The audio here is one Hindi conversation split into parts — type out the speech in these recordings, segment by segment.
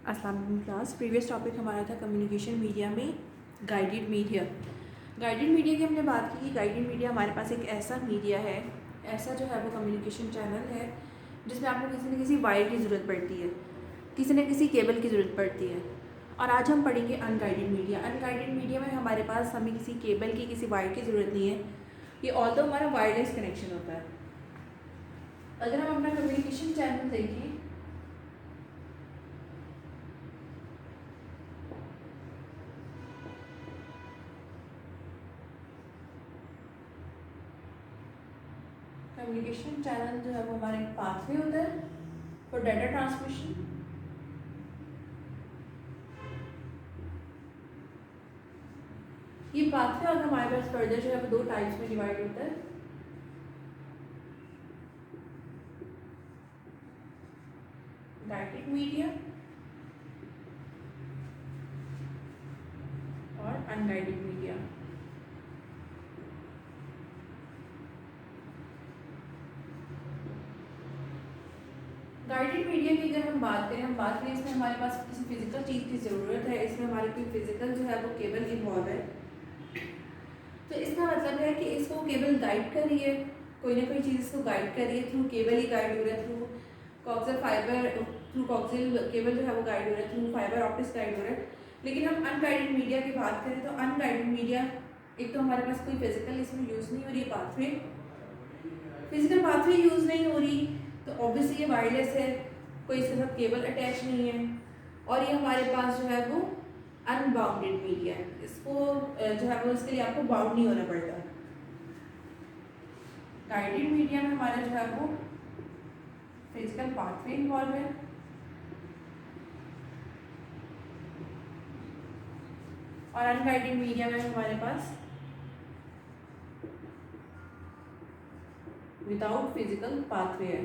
अस्सलाम वालेकुम क्लास। प्रीवियस टॉपिक हमारा था कम्युनिकेशन मीडिया में गाइडेड मीडिया। गाइडेड मीडिया की हमने बात की कि गाइडेड मीडिया हमारे पास एक ऐसा मीडिया है, ऐसा जो है वो कम्युनिकेशन चैनल है जिसमें आपको किसी न किसी वायर की ज़रूरत पड़ती है, किसी न किसी केबल की ज़रूरत पड़ती है। और आज हम पढ़ेंगे अनगाइडेड मीडिया। अनगाइडेड मीडिया में हमारे पास हमें किसी केबल की, किसी वायर की ज़रूरत नहीं है। ये ऑल्दो हमारा वायरलेस कनेक्शन होता है। अगर हम अपना कम्युनिकेशन चैनल देखें, कम्युनिकेशन चैनल जो है वो हमारा एक पाथवे होता है फॉर डाटा ट्रांसमिशन। ये पाथवे और हमारे पास फर्दर जो है वो दो टाइप्स में डिवाइड होता है। गाइडेड मीडिया और अनगाइडेड मीडिया। गाइडेड मीडिया की अगर हम बात करें इसमें हमारे पास किसी फिजिकल चीज़ की ज़रूरत है, इसमें हमारे कोई फिजिकल जो है वो केबल इन्वॉल्व है। तो इसका मतलब है कि इसको केबल गाइड कर रही है, कोई ना कोई चीज़ इसको गाइड कर रही है, थ्रू केबल ही गाइड हो रहा है, through coxal fibre, through coxal cable जो है वो गाइड हो रहा है, थ्रू फाइबर ऑप्टिक्स गाइड हो रहा है। लेकिन हम अनगाइडेड मीडिया की बात करें तो अनगाइडेड मीडिया एक तो हमारे पास कोई फिजिकल इसमें यूज़ नहीं हो रही है, पाथवे फिजिकल पाथवे यूज़ नहीं हो रही, तो ऑब्वियसली ये वायरलेस है, कोई इसके साथ केबल अटैच नहीं है, और ये हमारे पास जो है वो अनबाउंडेड मीडिया है। इसको जो है वो इसके लिए आपको बाउंड नहीं होना पड़ता। गाइडेड मीडिया में हमारा जो है वो फिजिकल पाथवे इन्वॉल्व है, और अनगाइडेड मीडिया में हमारे पास विदाउट फिजिकल पाथवे है।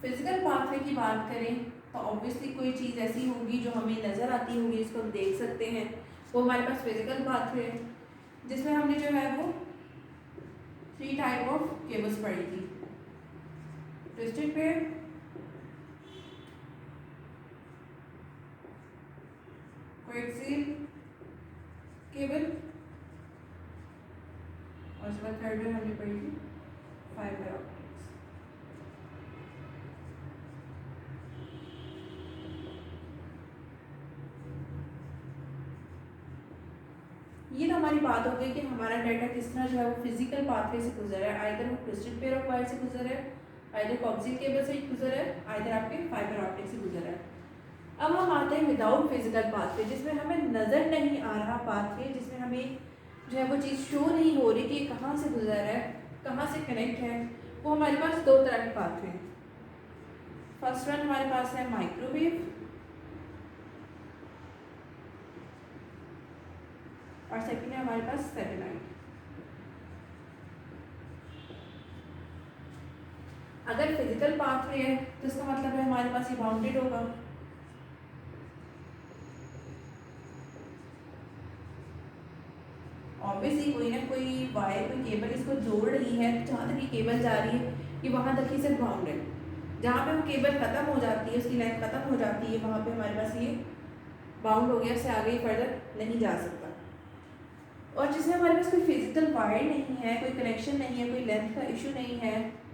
फिजिकल पाथवे की बात करें तो ऑब्वियसली कोई चीज़ ऐसी होगी जो हमें नज़र आती होगी, जिसको हम देख सकते हैं, वो हमारे पास फिजिकल पाथवे है, जिसमें हमने जो है वो 3 टाइप ऑफ केबल्स पढ़ी थी। ट्विस्टेड पेयर, कोएक्सियल केबल, और उसके बाद थर्ड में हमने पढ़ी थी फाइबर ऑप्टिक्स। ये तो हमारी बात हो गई कि हमारा डाटा किस तरह जो है वो फिजिकल पाथवे से गुजर है, आइदर वो ट्विस्टेड पेयर ऑफ वायर से गुजर है, आइदर कॉक्सियल केबल से गुजर है, आइदर आपके फाइबर ऑप्टिक से गुजर है। अब हम आते हैं विदाउट फिजिकल पाथवे, जिसमें हमें नज़र नहीं आ रहा पाथवे, जिसमें हमें जो है वो चीज़ शो नहीं हो रही कि कहाँ से गुजर है, कहाँ से कनेक्ट है। वो हमारे पास दो तरह के पाथवे हैं। फर्स्ट वन हमारे पास है माइक्रोवेव, और सेकंड है हमारे पास सैटेलाइट। अगर फिजिकल पाथवे है तो इसका मतलब है हमारे पास ये बाउंडेड होगा, ऑब्वियसली कोई ना कोई वायर, कोई केबल इसको जोड़ रही है, जहाँ तक ये केबल जा रही है ये वहाँ तक ही सिर्फ बाउंड है। जहाँ पे वो केबल ख़त्म हो जाती है, उसकी लेंथ ख़त्म हो जाती है, वहाँ पे हमारे पास ये बाउंड हो गया, उससे आगे फर्दर नहीं जा सकता। और जिसमें हमारे पास कोई फिजिकल वायर नहीं है, कोई कनेक्शन नहीं है, कोई लेंथ का इशू नहीं है,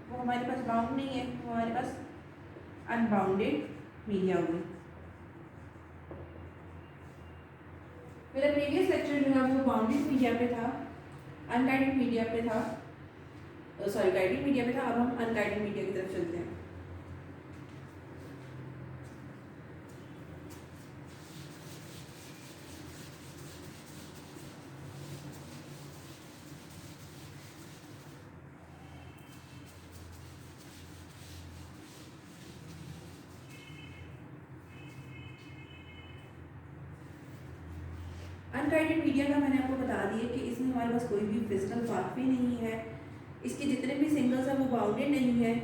वो हमारे पास बाउंड नहीं है, वो हमारे पास अनबाउंडेड मीडिया होगी। मेरा प्रीवियस लेक्चर जो है वो बाउंडेड मीडिया पे था, अनगाइडेड मीडिया पे था, सॉरी गाइडेड मीडिया पे था। अब हम अनगाइडेड मीडिया की तरफ चलते हैं। अनगाइडेड मीडिया का मैंने आपको बता दिया कि इसमें हमारे पास कोई भी फिजिकल पाथवे नहीं है, इसके जितने भी सिंगल्स हैं वो बाउंडेड नहीं है।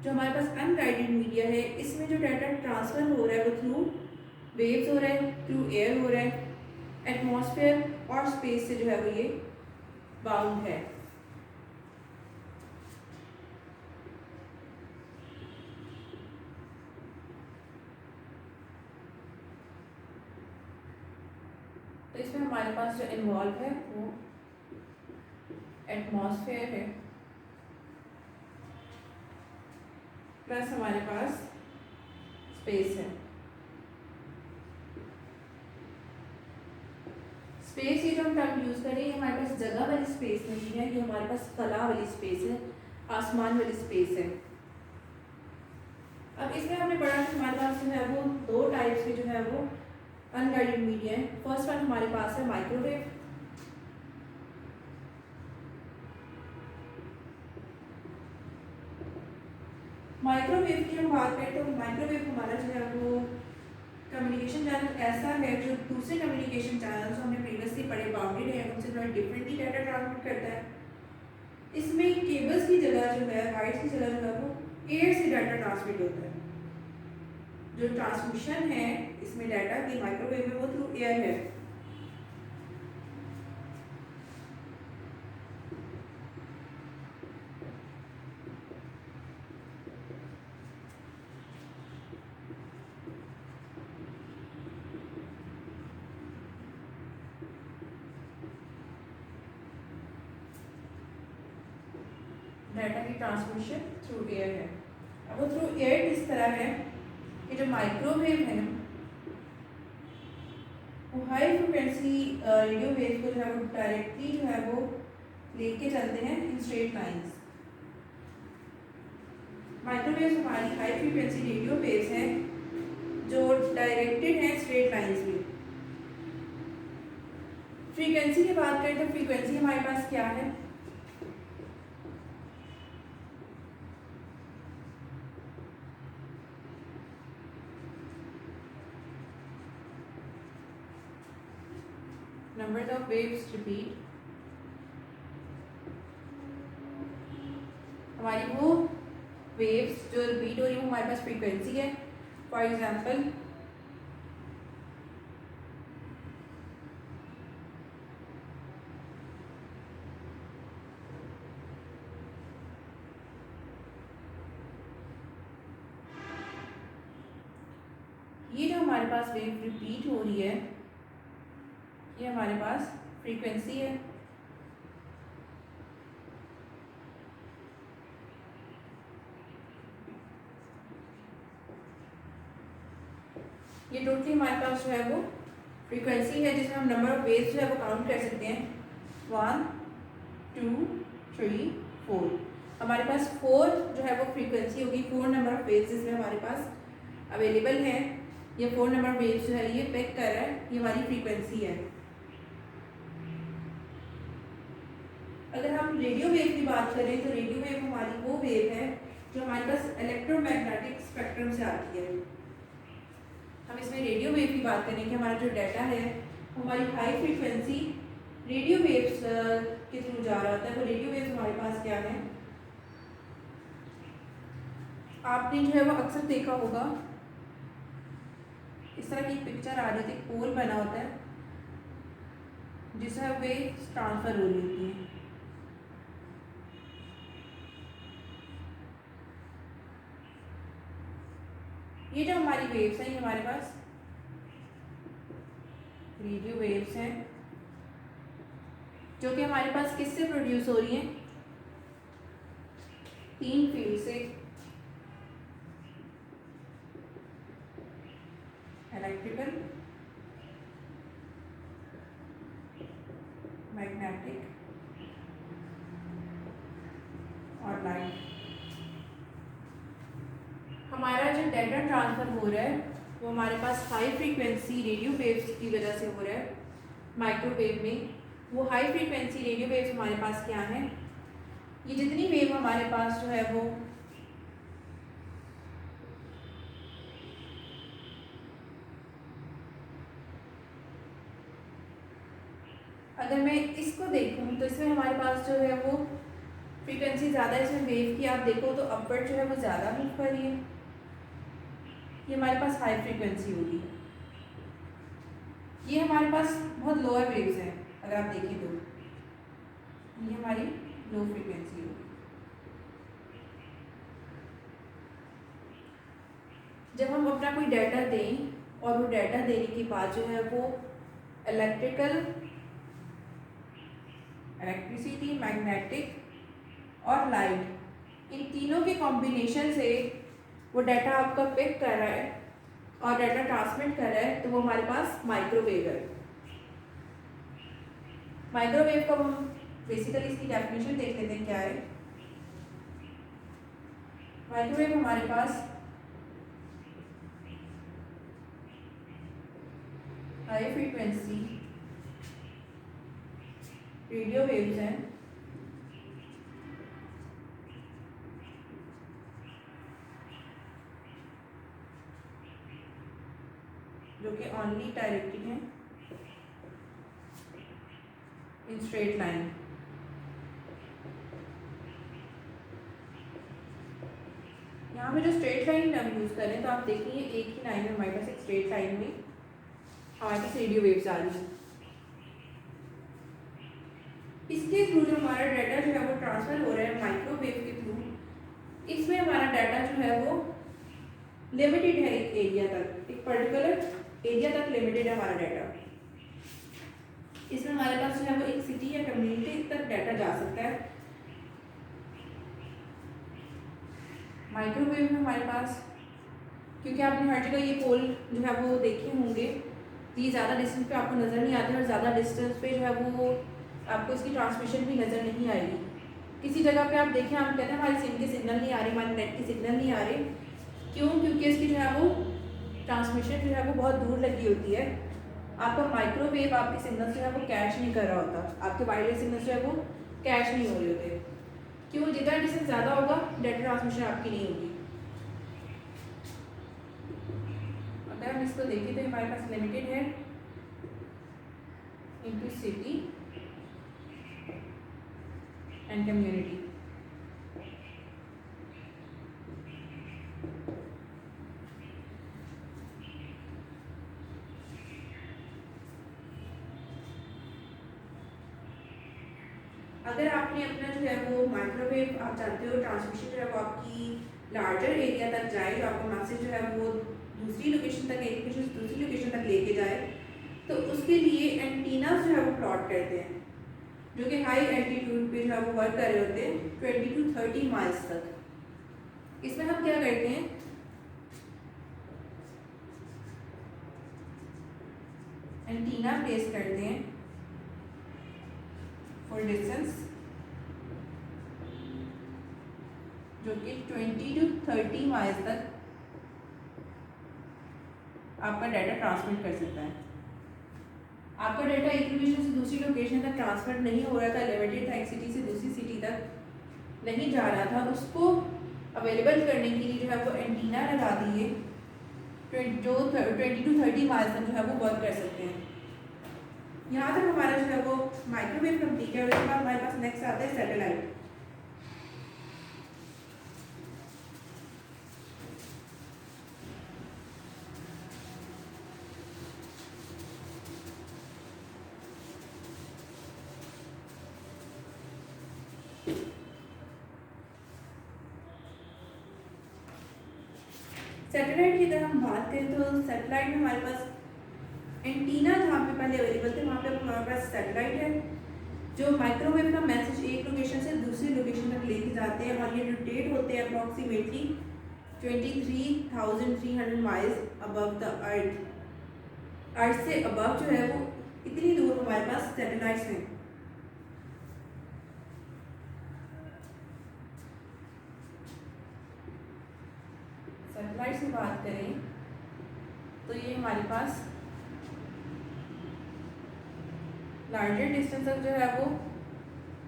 जो हमारे पास अनगाइडेड मीडिया है, इसमें जो डाटा ट्रांसफ़र हो रहा है वो थ्रू वेव्स हो रहा है, थ्रू एयर हो रहा है, एटमॉस्फेयर और स्पेस से जो है वो ये बाउंड है। तो इसमें हमारे पास जो इन्वॉल्व है वो एटमॉस्फेयर है, प्लस हमारे पास स्पेस है। स्पेस ये जो हम टर्म यूज़ करें ये हमारे पास जगह वाली स्पेस नहीं है, ये हमारे पास कला वाली स्पेस है, आसमान वाली स्पेस है। अब इसमें हमने पढ़ा कि हमारे पास जो है वो दो टाइप्स के जो है वो अनगाइडेड मीडिया है। फर्स्ट वन हमारे पास है माइक्रोवेव। माइक्रोवेव की हम बात करें तो माइक्रोवेव हमारा जो है वो कम्युनिकेशन चैनल ऐसा है जो दूसरे कम्युनिकेशन चैनल जो हमने प्रीवियसली पढ़े बाउंडेड है उनसे थोड़ा डिफरेंटली डाटा ट्रांसमिट करता है। इसमें केबल्स की जगह जो है, वायर्स की जगह जो है वो एयर से डाटा ट्रांसमिट होता है। जो ट्रांसमिशन है इसमें डाटा की माइक्रोवेव में वो थ्रू एयर है। डाटा की ट्रांसमिशन थ्रू एयर है। अब वो थ्रू एयर किस तरह है कि जो माइक्रोवेव है वो हाई फ्रिक्वेंसी रेडियो वेव को जो है वो डायरेक्टली जो है वो लेके चलते हैं इन स्ट्रेट लाइंस। माइक्रोवेव हमारी हाई फ्रिक्वेंसी रेडियो वेव्स हैं जो डायरेक्टेड हैं स्ट्रेट लाइंस में। फ्रीक्वेंसी की बात करें तो फ्रीक्वेंसी हमारे पास क्या है, numbers of waves repeat। हमारी वो वेव्स जो रिपीट हो रही है वो हमारे पास फ्रीक्वेंसी है। फॉर एग्जांपल ये जो हमारे पास वेव रिपीट हो रही है ये हमारे पास फ्रीक्वेंसी है। ये टोटली हमारे पास जो है वो फ्रीक्वेंसी है जिसमें हम नंबर ऑफ वेव्स जो है वो काउंट कर सकते हैं 1 2 3 4। हमारे पास 4 जो है वो फ्रीक्वेंसी होगी, 4 नंबर ऑफ वेव्स इसमें हमारे पास अवेलेबल है। ये 4 नंबर ऑफ वेव्स जो है ये पिक कर रहा है, ये हमारी फ्रीक्वेंसी है। अगर हम रेडियो वेव की बात करें तो रेडियो वेव हमारी वो वेव है जो हमारे पास इलेक्ट्रोमैग्नेटिक स्पेक्ट्रम से आती है। हम इसमें रेडियो वेव की बात करें कि हमारा जो डाटा है वो हमारी हाई फ्रीक्वेंसी रेडियो वेव्स के थ्रू जा रहा होता है। वो रेडियो वेव्स हमारे पास क्या है, आपने जो है वो अक्सर देखा होगा इस तरह की पिक्चर आ रही थी, पोल बना होता है जिससे वेव्स ट्रांसफर हो रही होती है। ये जो हमारी वेव्स हैं ये हमारे पास रेडियो वेव्स हैं जो कि हमारे पास किससे प्रोड्यूस हो रही हैं, 3 फील्ड से, इलेक्ट्रिकल, मैग्नेटिक और लाइट। हमारा जो डाटा ट्रांसफर हो रहा है वो हमारे पास हाई फ्रीक्वेंसी रेडियो वेव्स की वजह से हो रहा है। माइक्रोवेव में वो हाई फ्रीक्वेंसी रेडियो वेव्स हमारे पास क्या हैं, ये जितनी वेव हमारे पास जो है वो अगर मैं इसको देखूं तो इसमें हमारे पास जो है वो फ्रीक्वेंसी ज़्यादा है। इसमें वेव की आप देखो तो अपवर्ड जो है वो ज़्यादा मूव कर रही है, ये हमारे पास हाई फ्रीक्वेंसी होगी। ये हमारे पास बहुत लोअर वेव्स हैं, अगर आप देखें तो ये हमारी लो फ्रीक्वेंसी होगी। जब हम अपना कोई डाटा दें और वो डाटा देने के बाद जो है वो इलेक्ट्रिसिटी, मैग्नेटिक और लाइट, इन तीनों के कॉम्बिनेशन से वो डाटा आपका पिक कर रहा है और डाटा ट्रांसमिट कर रहा है, तो वो हमारे पास माइक्रोवेव है। माइक्रोवेव का हम बेसिकली इसकी डेफिनेशन देख लेते हैं क्या है। माइक्रोवेव हमारे पास हाई फ्रीक्वेंसी रेडियो वेव्स हैं जो कि ओनली डायरेक्टेड हैं इन स्ट्रेट लाइन। यहाँ पे जो स्ट्रेट लाइन हम यूज़ करें तो आप देखिए एक ही लाइन में हमारे पास एक स्ट्रेट लाइन में हमारे पास रेडियो वेव्स आ रही हैं। इसके थ्रू जो हमारा डाटा जो है वो ट्रांसफ़र हो रहा है माइक्रोवेव के थ्रू, इसमें हमारा डाटा जो है वो लिमिटेड है एक एरिया तक, एक पर्टिकुलर एरिया तक लिमिटेड है हमारा डाटा। इसमें हमारे पास जो है वो एक सिटी या कम्युनिटी तक डाटा जा सकता है। माइक्रोवेव में हमारे पास, क्योंकि आपने हर जगह ये पोल जो है वो देखे होंगे, ये ज़्यादा डिस्टेंस पे आपको नज़र नहीं आते और ज़्यादा डिस्टेंस पे जो है वो आपको इसकी ट्रांसमिशन भी नज़र नहीं आएगी। किसी जगह पे आप देखें, आप कहते हैं हमारे सिम के सिग्नल नहीं आ रहे, हमारे नेट के सिग्नल नहीं आ रहे, क्यों? क्योंकि इसकी जो है वो ट्रांसमिशन जो है वो बहुत दूर लगी होती है। आपका माइक्रोवेव आपके सिग्नल जो है वो कैच नहीं कर रहा होता, आपके वायरलेस सिग्नल जो है वो कैच नहीं हो रहे होते। क्यों? जितना डिस्टेंस ज़्यादा होगा डाटा ट्रांसमिशन आपकी नहीं होगी। अगर हम इसको देखें तो हमारे पास लिमिटेड है इनटू सिटी एंड कम्युनिटी। अगर आपने अपना जो है वो माइक्रोवेव आप चाहते हो ट्रांसमिशन जो है वो आपकी लार्जर एरिया तक जाए, जो आपका मैसेज जो है वो दूसरी लोकेशन तक, एक लोकेशन से दूसरी लोकेशन तक लेके जाए, तो उसके लिए एंटीना जो है वो प्लॉट करते हैं जो कि हाई एल्टीट्यूड पे जो है वो वर्क कर रहे होते हैं 20 to 30 माइल्स तक। इसमें हम क्या करते हैं, एंटीना प्लेस करते हैं फॉर डिस्टेंस जो कि 20 to 30 माइल्स तक आपका डाटा ट्रांसमिट कर सकता है। आपका डाटा एक लोकेशन से दूसरी लोकेशन तक ट्रांसफर नहीं हो रहा था, लिमिटेड था, एक सिटी से दूसरी सिटी तक नहीं जा रहा था, उसको अवेलेबल करने के लिए जो है वो एंटीना लगा दिए जो 20 to 30 माइल्स तक जो है वो वर्क कर सकते हैं। यहाँ तक हमारा जो है वो माइक्रोवेव कंप्लीट है। उसके बाद हमारे पास नेक्स्ट आता है सैटेलाइट। सैटेलाइट की अगर हम बात करें तो सैटेलाइट में हमारे पास एंटीना जहाँ पे पहले अवेलेबल थे वहाँ पे हमारे पास सैटेलाइट है जो माइक्रोवेव का मैसेज एक लोकेशन से दूसरी लोकेशन तक लेके जाते हैं और ये रोटेट होते हैं approximately 23,300 miles above the earth. Earth से अबव जो है वो इतनी दूर हमारे पास सैटेलाइट्स हैं। सैटेलाइट से बात करें तो ये हमारे पास लार्जर डिस्टेंस तक जो है वो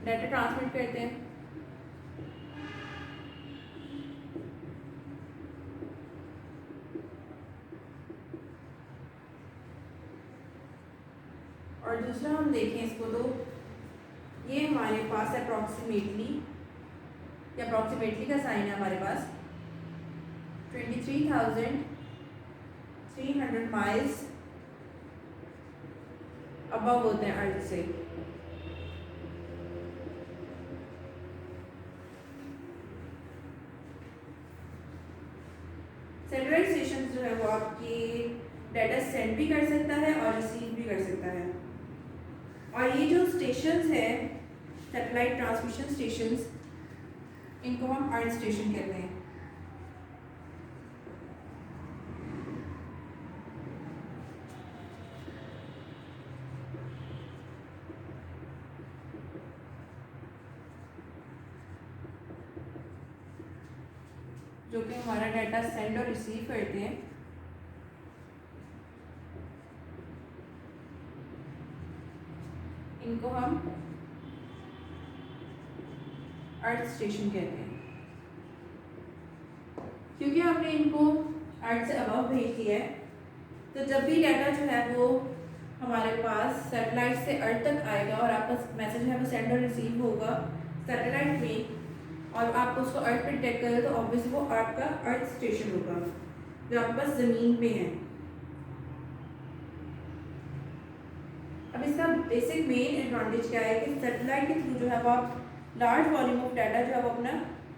डाटा ट्रांसमिट करते हैं। और दूसरा हम देखें इसको तो ये हमारे पास अप्रॉक्सीमेटली का साइन है हमारे पास 23,300 माइल्स अबव होते हैं अर्थ से। सैटेलाइट स्टेशन जो है वो आपकी डाटा सेंड भी कर सकता है और रिसीव भी कर सकता है। और ये जो स्टेशंस है सैटेलाइट ट्रांसमिशन स्टेशंस, इनको हम अर्थ स्टेशन कहते हैं। जो कि हमारा डाटा सेंड और रिसीव करते हैं। इनको हम अर्थ स्टेशन कहते हैं, क्योंकि हमने इनको अर्थ से अबव भेज दिया है। तो जब भी डाटा जो है वो हमारे पास सैटेलाइट से अर्थ तक आएगा और आपका मैसेज है वो सेंड और रिसीव होगा सैटेलाइट में, और आप उसको अर्थ पे डिटेक्ट करें तो ऑब्वियसली वो आपका अर्थ स्टेशन होगा जो आपके पास ज़मीन पे है। अब इसका बेसिक मेन एडवांटेज क्या है कि सैटेलाइट के थ्रू जो है वो आप लार्ज वॉल्यूम ऑफ डाटा जो है वो अपना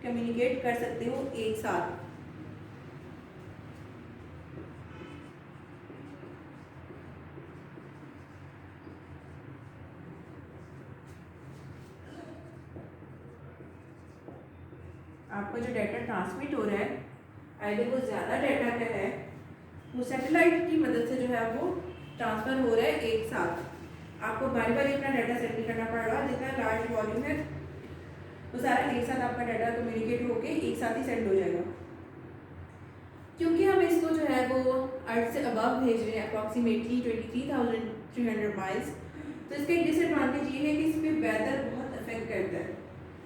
कम्युनिकेट कर सकते हो एक साथ। आपका जो डाटा ट्रांसमिट हो रहा है अगर वो ज़्यादा डाटा का है, वो सैटेलाइट की मदद से जो है वो ट्रांसफ़र हो रहा है एक साथ। आपको बारी बारी अपना डाटा सेंड नहीं करना पड़ रहा, जितना लार्ज वॉल्यूम है वो सारा एक साथ आपका डाटा कम्युनिकेट होके एक साथ ही सेंड हो जाएगा। क्योंकि हम इसको जो है वो अर्थ से अबव भेज रहे हैं अप्रॉक्सीमेटली 23,300 माइल्स, तो इसका एक डिसएडवांटेज ये है कि इस पर वेदर बहुत अफेक्ट करता है।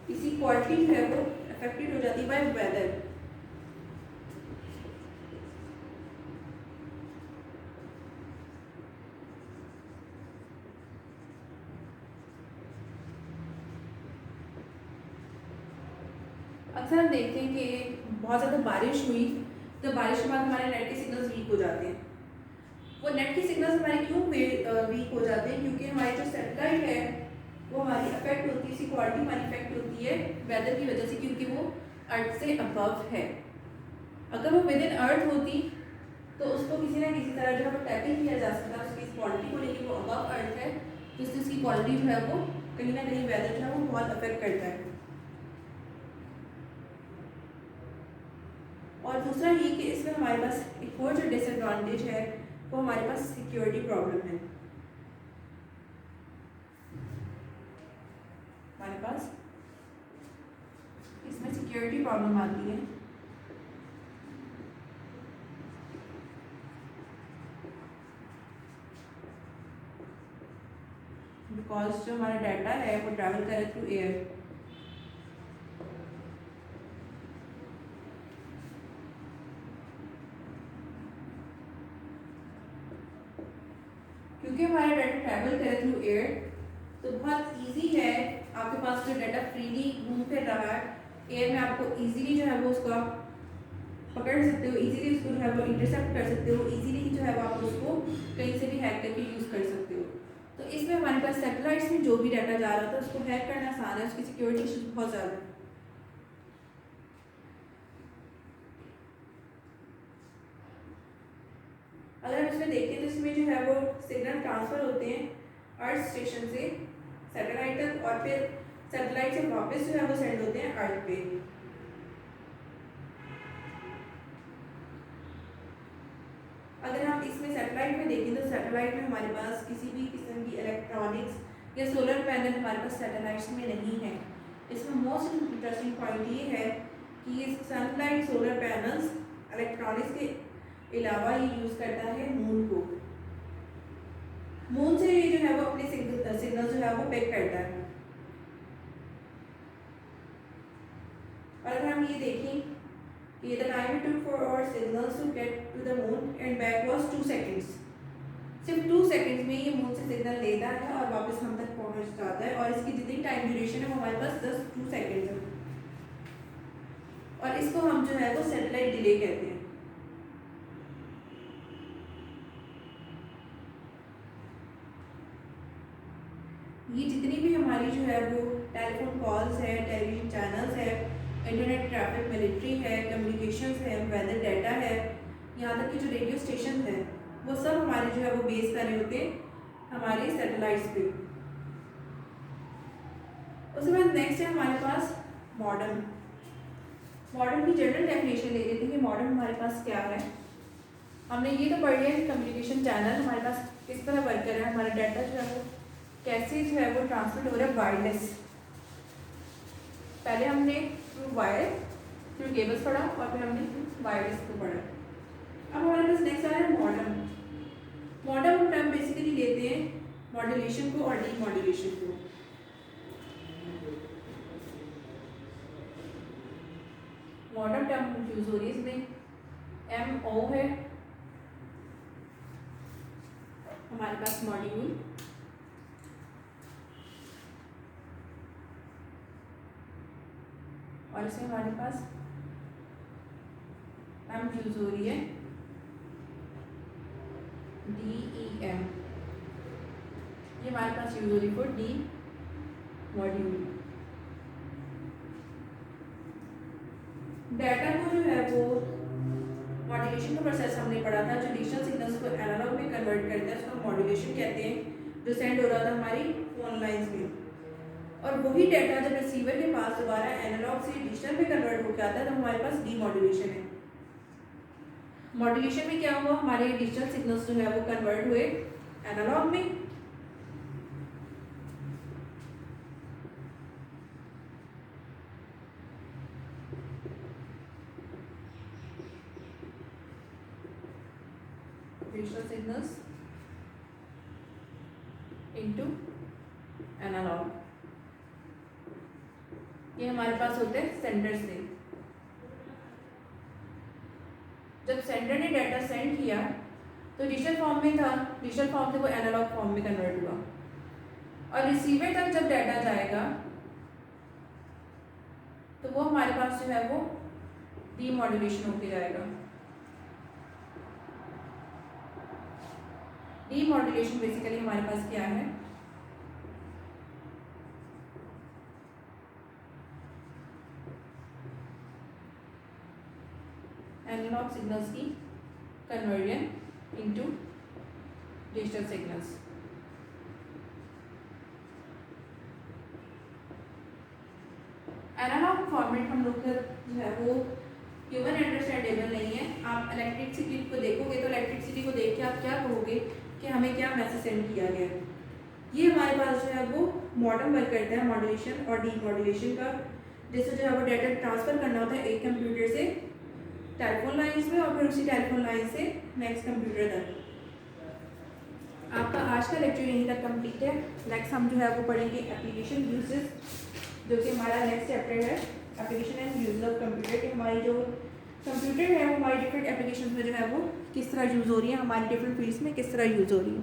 इसकी क्वालिटी जो है वो अफेक्टेड हो जाती है बाय वेदर। अक्सर हम देखते हैं कि बहुत ज़्यादा बारिश हुई तो बारिश के बाद हमारे नेट के सिग्नल्स वीक हो जाते हैं। वो नेट के सिग्नल्स हमारे क्यों वीक हो जाते हैं? क्योंकि हमारी जो सैटेलाइट है वो हमारी अफेक्ट होती है, इसकी क्वालिटी हमारी अफेक्ट होती है वेदर की वजह से, क्योंकि वो अर्थ से अबव है। अगर वो विद इन अर्थ होती तो उसको किसी ना किसी तरह जो है वो टैकल किया जा सकता है उसकी इस क्वालिटी को, लेकिन वो अबव अर्थ है तो इसलिए उसकी क्वालिटी जो है वो कहीं ना कहीं वेदर जो है वो बहुत अफेक्ट करता है। और दूसरा ये कि इसमें हमारे पास एक और जो डिसएडवांटेज है वो हमारे पास सिक्योरिटी प्रॉब्लम है। हमारे पास इसमें सिक्योरिटी प्रॉब्लम आती है, बिकॉज जो हमारा डाटा है वो ट्रैवल करे थ्रू एयर। क्योंकि हमारा डाटा ट्रैवल करे थ्रू एयर तो बहुत इजी है, आपके पास जो डाटा फ्रीली घूम फिर रहा है एयर में, आपको इजीली जो है वो उसको आप पकड़ सकते हो, इजीली उसको जो है वो इंटरसेप्ट कर सकते हो, इजीली जो है वो आप उसको कहीं से भी हैक करके यूज़ कर सकते हो। तो इसमें हमारे पास सैटेलाइट्स में जो भी डाटा जा रहा था उसको हैक करना आसान है, उसकी सिक्योरिटी इशूज़ बहुत ज़्यादा है। अगर हम इसमें देखें तो इसमें जो है वो सिग्नल ट्रांसफ़र होते हैं अर्थ स्टेशन से सैटेलाइट तक, और फिर सैटेलाइट से वापस जो है वो सेंड होते हैं अर्थ पे। अगर हम इसमें सैटेलाइट में देखें तो सैटेलाइट में हमारे पास किसी भी किस्म की इलेक्ट्रॉनिक्स या सोलर पैनल हमारे पास सैटेलाइट्स में नहीं है। इसमें मोस्ट इंटरेस्टिंग पॉइंट ये है कि ये सनलाइट सोलर पैनल्स इलेक्ट्रॉनिक्स के अलावा ये यूज़ करता है मून को। मून से ये जो है वो अपने सिग्नल जो है वो पिक करता है। और अगर हम ये देखें कि the time it took for our signals to get to the moon and back was 2 seconds, सिर्फ 2 सेकंड्स में ये मून से सिग्नल लेता है और वापस हम तक पहुंच जाता है, और इसकी जितनी टाइम ड्यूरेशन है वो हमारे पास 2 सेकंड्स है, और इसको हम जो है वो सैटेलाइट डिले कहते हैं। ये जितनी भी हमारी जो है वो टेलीफोन कॉल्स है, टेलीविज़न चैनल्स है, इंटरनेट ट्रैफिक, मिलिट्री है, कम्युनिकेशंस है, वेदर डाटा है, यहाँ तक कि जो रेडियो स्टेशन है, वो सब हमारे जो है वो बेस कर रहे होते हैं हमारे सैटेलाइट्स पे। उसके बाद नेक्स्ट है हमारे पास मॉडर्न। मॉडर्न की जनरल डेफिनेशन ले लेते हैं कि मॉडर्न हमारे पास क्या है। हमने ये तो पढ़ लिया कि कम्युनिकेशन चैनल हमारे पास किस तरह वर्क कर रहा है, हमारा डाटा जो है वो कैसे जो है वो ट्रांसमिट हो रहा है वायरलेस। पहले हमने थ्रू वायर थ्रू केबल्स पढ़ा और फिर हमने वायरलेस को पढ़ा। अब हमारे पास नेक्स्ट आ रहा है मॉडर्न। मॉडर्न हम टर्म बेसिकली लेते हैं मॉड्यूलेशन को और डीमॉड्यूलेशन को। मॉडर्न टर्म यूज हो रही है, इसमें MO है हमारे पास मॉड्यूल, और इसमें हमारे पास M यूज हो रही है DEM, ये हमारे पास यूज हो रही है फॉर डी मॉड्यूल। डाटा को जो है वो मॉड्यूलेशन का प्रोसेस हमने पढ़ा था, जो डिजिटल सिग्नल्स को एनालॉग में कन्वर्ट करता है उसको मॉड्यूलेशन कहते हैं, जो सेंड हो रहा था हमारी फोन लाइंस में। और वही डाटा जब रिसीवर के पास दोबारा एनालॉग से डिजिटल में कन्वर्ट होकर आता है तो हमारे पास डीमॉड्यूलेशन है। मॉड्यूलेशन में क्या हुआ, हमारे डिजिटल सिग्नल्स जो है वो कन्वर्ट हुए एनालॉग में, डिजिटल सिग्नल्स इनटू एनालॉग। ये हमारे पास होते हैं सेंडर से। जब सेंडर ने डाटा सेंड किया तो डिजिटल फॉर्म में था, डिजिटल फॉर्म से वो एनालॉग फॉर्म में कन्वर्ट हुआ, और रिसीवर तक जब डाटा जाएगा तो वो हमारे पास जो है वो डीमॉड्यूलेशन होके जाएगा। डीमॉड्यूलेशन बेसिकली हमारे पास क्या है, एनालॉग सिग्नल्स की conversion into digital signals. Analogue format हम लोग का जो है वो ह्यूमन अंडरस्टैंडेबल नहीं है। आप इलेक्ट्रिसिटी को देखोगे तो इलेक्ट्रिसिटी को देख के आप क्या कहोगे कि हमें क्या मैसेज सेंड किया गया। ये हमारे पास जो है वो मॉडर्न वर्क करता है मॉड्यूलेशन और डीमॉड्यूलेशन का, जिससे जो है वो डाटा ट्रांसफ़र करना होता है एक कंप्यूटर से टेलीफोन लाइन्स में और फिर उसी टेलीफोन लाइन से नेक्स्ट कंप्यूटर तक। आपका आज का लेक्चर यहीं तक कंप्लीट है। नेक्स्ट हम जो है वो पढ़ेंगे एप्लीकेशन यूजेस, जो कि हमारा नेक्स्ट चैप्टर है application and use of computer, कि हमारी जो कंप्यूटर है वो हमारी डिफरेंट एप्लीकेशन में जो है वो किस तरह यूज़ हो रही है, हमारी डिफरेंट फील्ड्स में किस तरह यूज़ हो रही है।